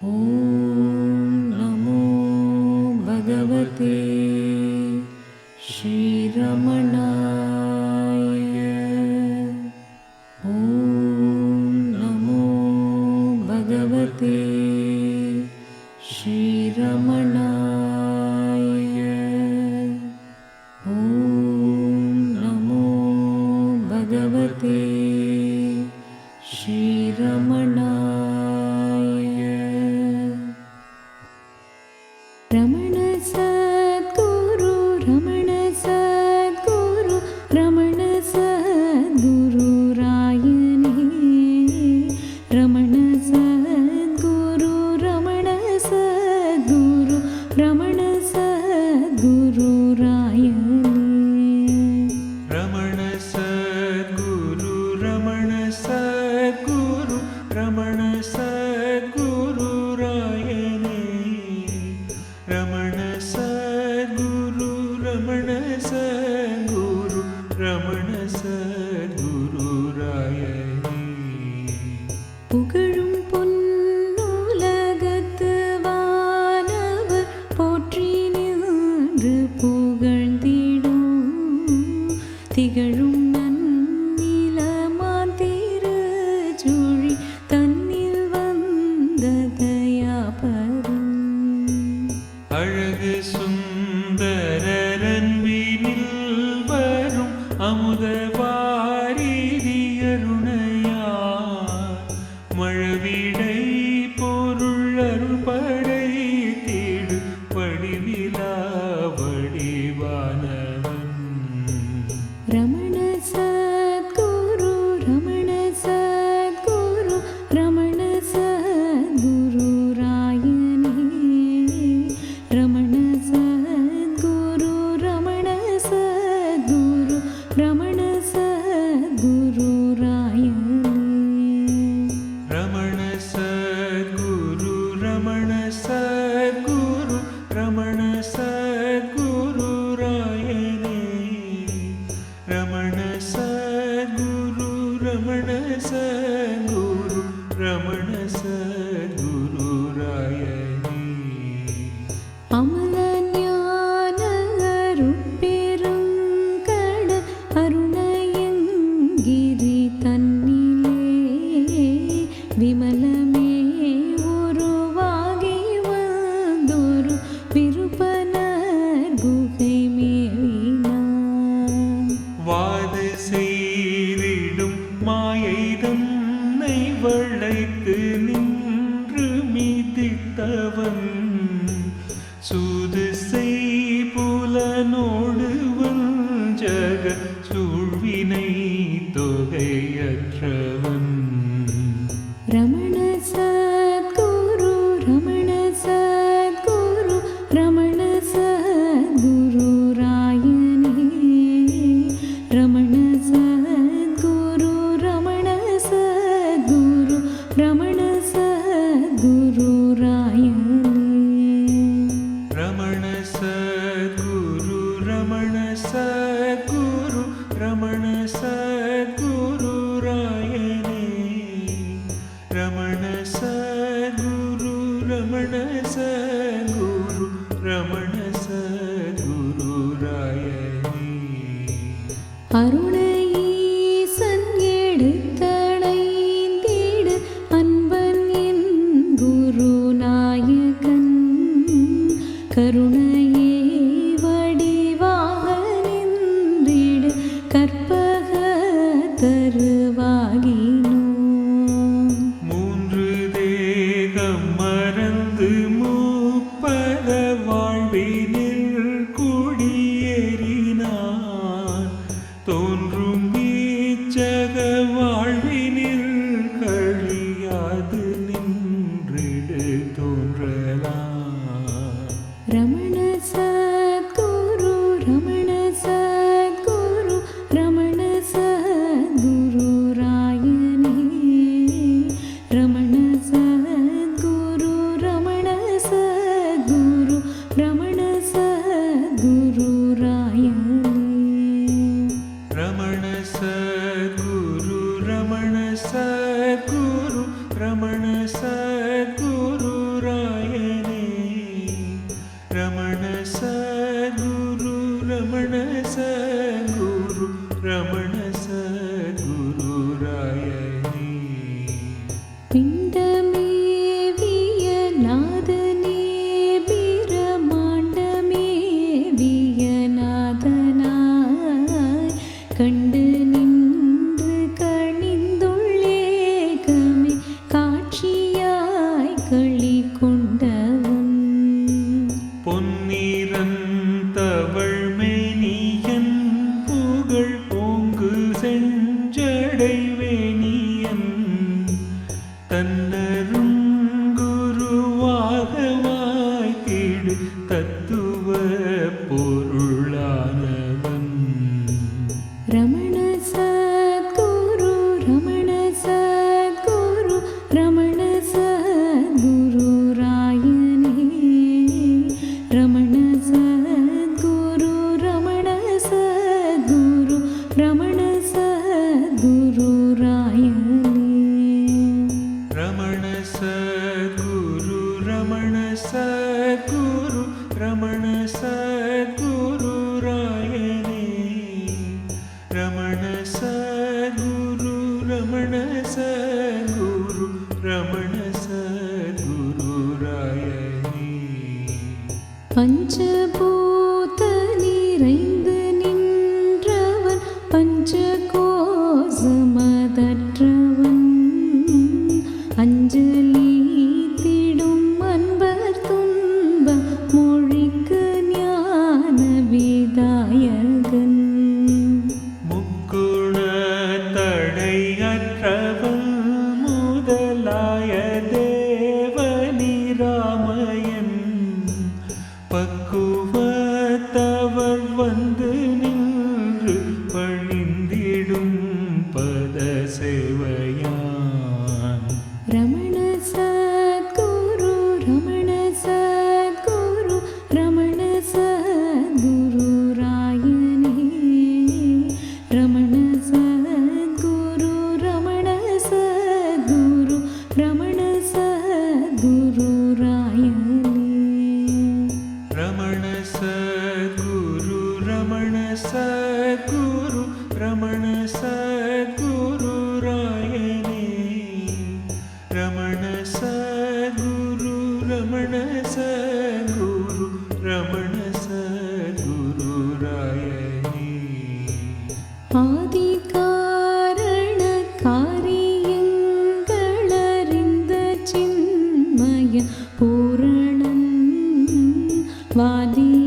ॐ नमो भगवते श्रीरमणाय। ॐ नमो भगवते श्रीरमणाय। ॐ नमो भगवते श्रीरमणाय। रमण सद्गुरु रमण सद्गुरु रमण सद्गुरु रायने। रमण सद्गुरु रमण सद्गुरु रमण सद्गुरु रायने। रमण सद्गुरु रमण सद्गुरु रमण सद्गुरु रायने। रमण सद्गुरु रमण सद्गुरु रमण सद्गुरु रायने। புகழும் பொன்னுலகத்து வானவர் போற்றி நின்று புகழ்ந்திடும் திகழும் நன்னிலமான் திருச்சுழி தன்னில் வந்த தயாபரம். அழகு சுந்தரரன்பினில் வரும் அமுத வாரிதி அருணையார் மழவிடை பொருள் அருள் படை தேடு வடிவிலா வடிவானவன். ரமண சத்குரு ரமண சத்குரு ரமண சத்குரு ராயனே. ரமண சத்குரு ரமண சத்குரு ரமண சத்குரு ராயனே. ரமண சத்குரு ரமண சத்குரு ரமண சத்குரு ராயனே. ரமண சத்குரு ரமண சத்குரு ரமண சத்குரு ராயனே. அமல ஞான அருட்பெருங்கடல் அருணயங்கிரி தன்னிலே விமலமே உருவாகி வந்தொரு விருப்பனர் குகை மேவினான். வாது செய்திடும் மாயை தன்னை வளைத்து நின்று மீதித்தவன் சூது செய் புலனோடு வஞ்சக சூழ்வினை தொகையற்றவன். ரமண சத்குரு ரமண சத்குரு ரமண சத்குரு ராயனே. ரமண சத்குரு ரமண சத்குரு ரமண சத்குரு ராயனே. ரமண சத்குரு ரமண சத்குரு ரமண சத்குரு ராயனே. ரமண சத்குரு ரமண சத்குரு ரமண சத்குரு ராயனே. அருணை ஈசன் எடுத்தடைந்திடு அன்பன் என் குருநாயகன். கருணையே வடிவாக நின்றிடு கற்பக தருவாகினோம். மூன்று தேகம் மறந்து முப்பத வாழ்வினில் குடியேறினான். தோன்றும் நீச்சக வாழ்வினில் கழியாது நின்றிடு தோன்றலாம். ரமண சத்குரு ரமண சத்குரு ரமண சத்குரு ராயனே. ரமண சத்குரு ரமண சத்குரு ரமண சத்குரு ராயனே. ரமண சத்குரு ரமண சத்குரு ரமண சத்குரு தன்னரும் குருவாக வாய்த்திடு தத்துவ பொருளானவன் ரமண சத்குரு ரமண சத்குரு ரமண சத்குரு ராயனே ரமண சத்குரு ரமண சத்குரு ரமண சத்குரு ராயனே ரமண சத்குரு ரமண சத்குரு ரமண சத்குரு ராயனே ரமண சத்குரு ரமண சத்குரு ரமண சத்குரு ராயனே பஞ்சபூத நிறைந்து நின்றவன் பஞ்சகோசமதற்றவன் அஞ்சலி திடும் அன்பர் துன்ப மொழிக்கு ஞான விதாயகன் முக்குண தடையற்றவன் முதலாய தேவனிராமயன் பக்குவத்தவர் வந்து நின்று பணிந்திடும் பத சேவையான் ரமண சத்குரு ரமண சத்குரு ரமண சத்குரு ராயனே ரமண சத்குரு ரமண சத்குரு ரமண சத்குரு ராயனே ரமண சத்குரு ரமண சத்குரு ரமண சத்குரு ராயனே ரமண சத்குரு ரமண சத்குரு ரமண சத்குரு ராயனே ஆதி காரண காரியங்களறிந்த சின்மய பூரணன்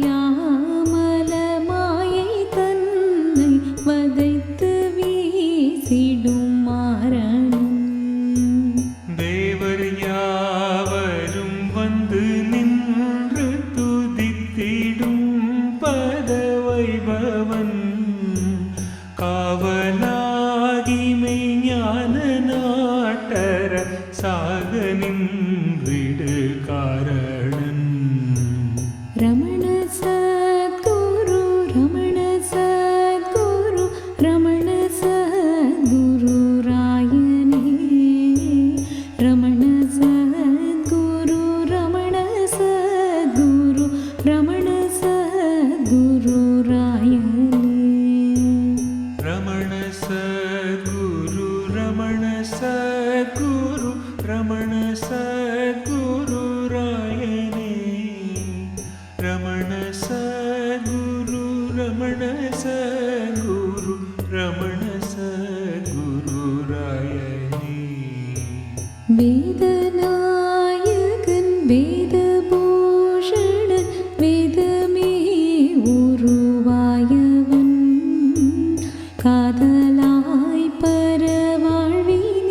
வாதியாமல மாயை தன்னை வதைத்து வீசிடும் மாரணன் தேவர் யாவரும் வந்து நின்று துதித்திடும் பத வைபவன் காவலாகி மெய்ஞான நாட்டர சாக நின்றிடு காரணன் ரமண சத்குரு ரமண சத்குரு ரமண சத்குரு ராயனே ரமண சத்குரு ரமண சத்குரு ரமண சத்குரு ராயனே ரமண சத்குரு ரமண சத்குரு ரமண சத்குரு ராயனே ரமண சத்குரு ரமண சத்குரு ரமண சத்குரு ராயனே வேதநாயகன் வேதபூஷணன் வேதமே உருவாயவன் காதலாய் பரவாழ்வினீர்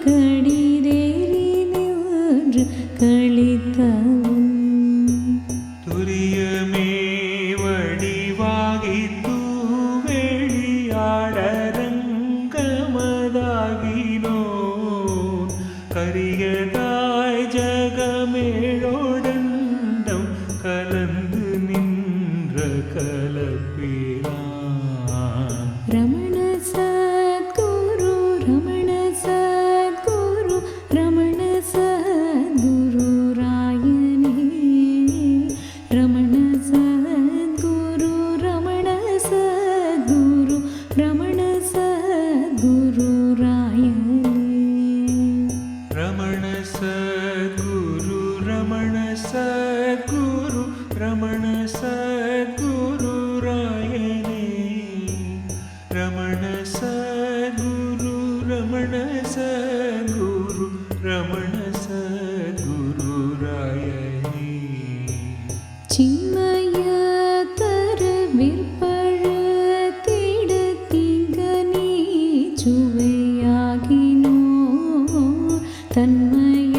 கடிதேறி நின்று கழித்தவன் துரியமே வடிவாகி தூவெளியாடரங்கமதாகினோ கரியதாய் ஜகமேழோடண்டம் கலந்து நின்ற கலப்பிரான் ரமண சத்குரு ரமண சத்குரு ரமண சத்குரு ராயனே ரமண சத்குரு ரமண சத்குரு ரமண சத்குரு ராயனே ரமண சத்குரு ரமண சத்குரு ரமண சத்குரு ராயனே ரமண சத்குரு ரமண சத்குரு ரமண தன்மய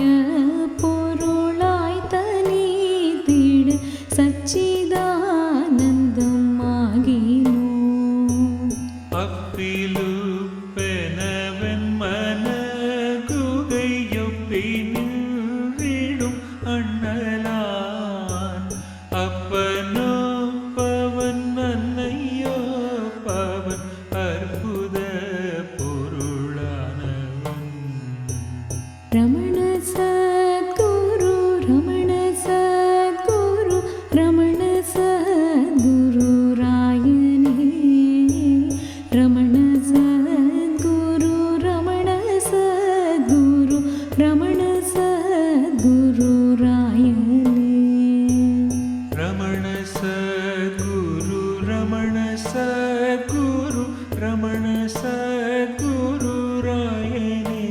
பொருளாய் தனித்திடு சச்சிதானந்தம் ஆகினோ அப்பிலுப்பெனவன் மனகுகையொப்பி நின்றிடும் அண்ணலான் அப்பனோ பவன் அன்னையோ பவன் அற்புத பொருளானவன் ரமண சத்குரு ரமண சத்குரு ரமண சத்குரு ராயனே ரமண சத்குரு ரமண சத்குரு ரமண சத்குரு ராயனே ரமண சத்குரு ரமண சத்குரு ரமண சத்குரு ராயனே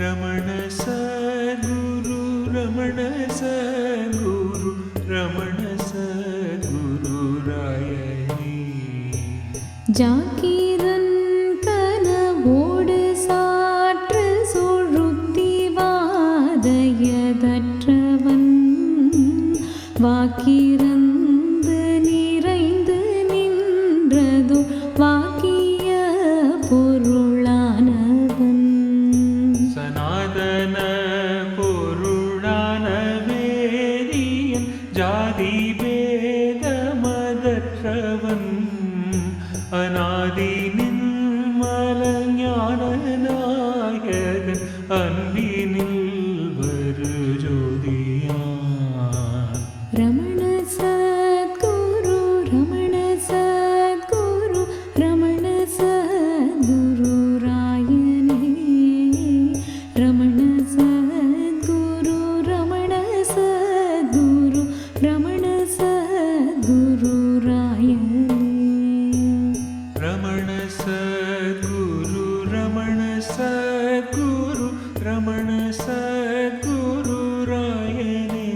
ரமண சத்குரு ரமண சத்குரு ரமண சத்குரு ராயனே ஜாக்கிரன் கனவோடு சாற்று சுழுத்தி வாதையதற்றவன் வாக்கிரந்து நிறைந்து நின்றதோ வாக்கிய பொருளானவன் சனாதன பொருளான வேதியன் ஜாதி பேதமதற்றவன் அநாதி நின்மல ஞான நாயகன் அன்பினில் வரு ஜோதியான் ரமண சத்குரு ரமண சத்குரு ரமண சத்குரு ராயனே ரமண சத்குரு ரமண சத்குரு ரமண சத்குரு ராயனே ரமண சத்குரு ரமண சத்குரு ரமண சத்குரு ராயனே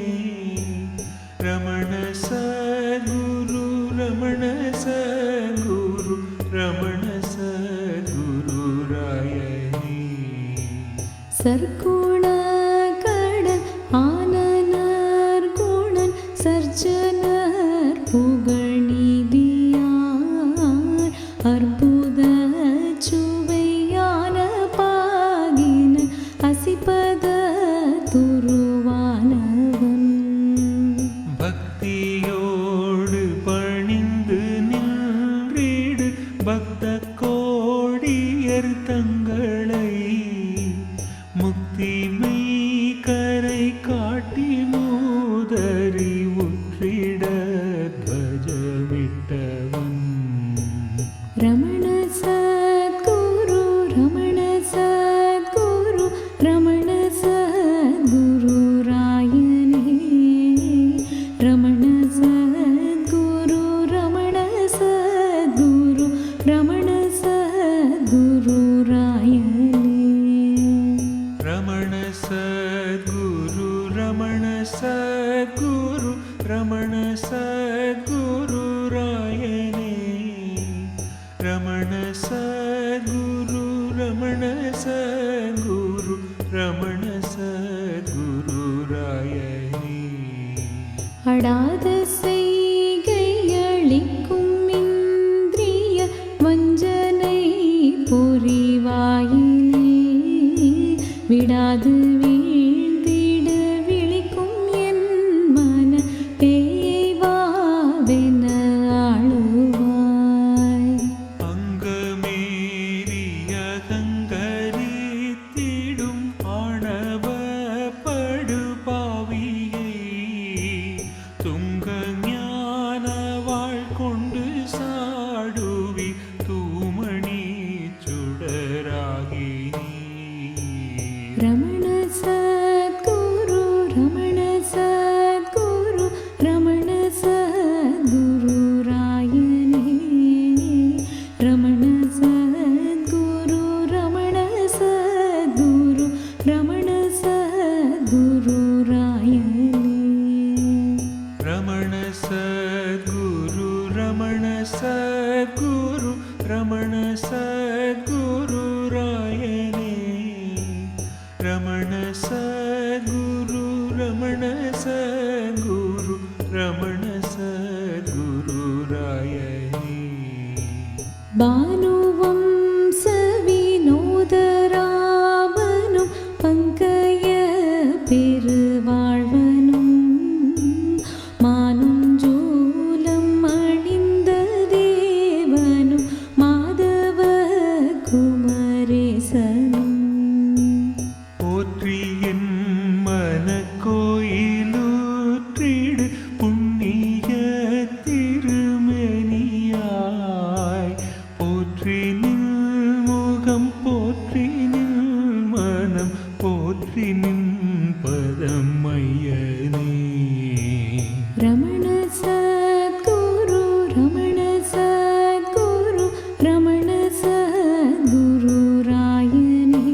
ரமண சத்குரு ரமண சத்குரு ரமண சத்குரு ராயனே சர்க்குண கடல் ஆனனர் குணன் சர்ஜனர் புகழ் நீதியார் அற்புத சுவையான பாகின அசிபத துருவானவன் பக்தியோடு பணிந்து நின்றீடு பக்த கோடியர் தங்களை முக்தி மெய் கரை காட்டி மூதறி உற்றிட துவஜமிட்டவன் ரமண சத்குரு ரமண சத்குரு ரமண சத்குரு ராயனே ரமண சத்குரு ரமண சத்குரு ரமண சத்குரு ராயனே ரமண சத்குரு ரமண சத்குரு ரமண சத்குரு ராயனே ரமண சத்குரு ரமண சத்குரு ரமண சத்குரு ராயனே அடாத செய்கையளிக்கும் இந்திரிய வஞ்சனை பொறிவாயிலே விடாது வீழ்ந்திடு விழிக்கும் என் மன பேய்வாவென ஆளுவாய் அங்கமேறிய கங்கரித்திடும் ஆணவ படுபாவியை துங்க ஞான வாழ் கொண்டு சாடுவி தூமணி சுடராகி ரமண சத்குரு ரமண சத்குரு ரமண சத்குரு ராயனே ரமண சத்குரு ரமண சத்குரு ரமண சத்குரு ராயனே ரமண சத்குரு ரமண சத்குரு ரமண சத்குரு ராயனே ரமண சத்குரு ரமண சத்குரு ரமண சத்குரு ராயணே பானுவம்ச வினோதராமனும் பங்கய பெருவாழ்வனும் மானுஞ்சூலம் அணிந்த தேவனும் மாதவ குமரேசனும் போற்றி என் மனக்கோயிலூற்றிடு புண்ணிய திருமேனியாய் போற்றி நின் முகம் போற்றி நின் மனம் போற்றி நின் பதம் ஐயனே ரமண சத்குரு ரமண சத்குரு ரமண சத்குரு ராயணே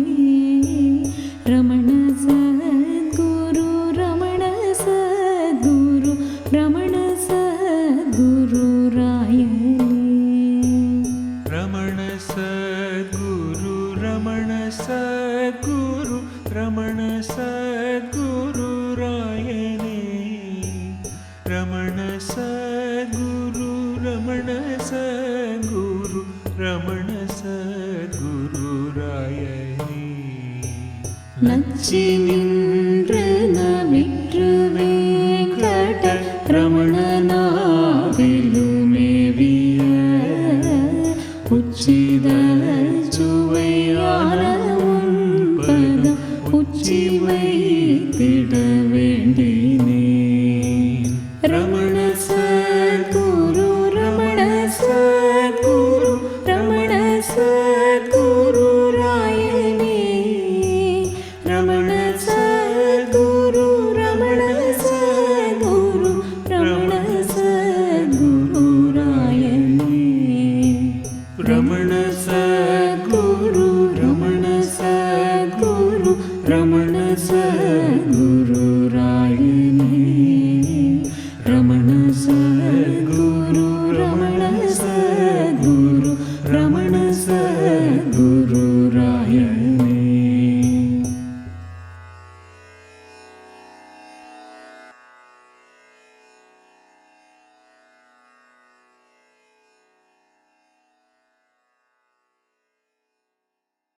ரமண சத்குரு ரமண சத்குரு ரமண சத்குரு ராயணே ரமண சத்குரு ரமண சத்குரு ரமண சத்குரு ராயணே ரமண சத்குரு ரமண சத்குரு ரமண சத்குரு ராயணே நச்சி நின்று நவிற்று வேங்கட ரமணனாவிலுமேவிய உச்சித சுவையான உன்பதம் உச்சிவை திட வேண்டினேன் ரமண சத்குரு ரமண சத்குரு ரமண சத்குரு ராயணே ரமண சத்குரு ரமண சத்குரு ரமண சத்குரு ராயணே ரமண சத்குரு ரமண சத்குரு ரமண சத்குரு ராயணே